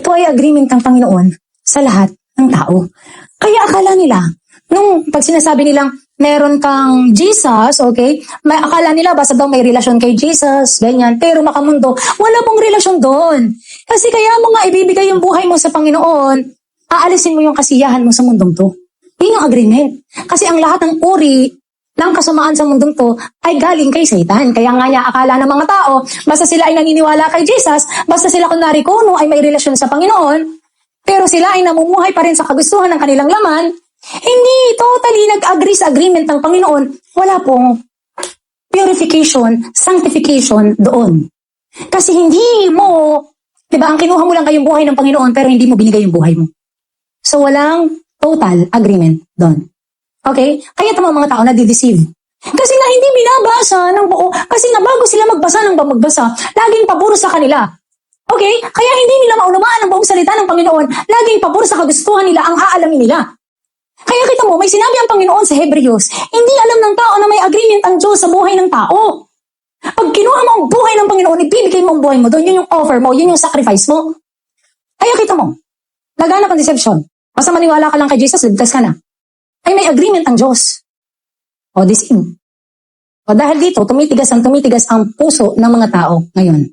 ito ay agreement ng Panginoon sa lahat ng tao. Kaya akala nila, nung pag sinasabi nilang meron kang Jesus, okay, may akala nila basta daw may relasyon kay Jesus, ganyan, pero makamundo, wala pong relasyon doon. Kasi kaya mo nga ibibigay yung buhay mo sa Panginoon, aalisin mo yung kasiyahan mo sa mundong to. Yun yung agreement. Kasi ang lahat ng uri ng kasamaan sa mundong to ay galing kay Satan. Kaya nga niya akala ng mga tao, basta sila ay naniniwala kay Jesus, basta sila kunwari kuno ay may relasyon sa Panginoon, pero sila ay namumuhay pa rin sa kagustuhan ng kanilang laman, hindi totally nag-agree sa agreement ng Panginoon, wala pong purification, sanctification doon. Kasi hindi mo, diba, ang kinuha mo lang kayong buhay ng Panginoon, pero hindi mo binigay yung buhay mo. So walang total agreement doon. Okay? Kaya ito mga tao na-deceive. Kasi nga hindi binabasa ng buo, kasi nga bago sila magbasa ng magbasa, laging paburo sa kanila. Okay? Kaya hindi nila maunawaan ang buong salita ng Panginoon, laging paburo sa kagustuhan nila ang aalamin nila. Kaya kita mo, may sinabi ang Panginoon sa Hebrews, hindi alam ng tao na may agreement ang Diyos sa buhay ng tao. Pag kinuha mo ang buhay ng Panginoon, ibibigay mo ang buhay mo doon, yun yung offer mo, yun yung sacrifice mo. Kaya kita mo, laganap ang deception. Basta maniwala ka lang kay Jesus, ligtas ka na. Ay may agreement ang Diyos. O deceive. O dahil dito, tumitigas ang puso ng mga tao ngayon.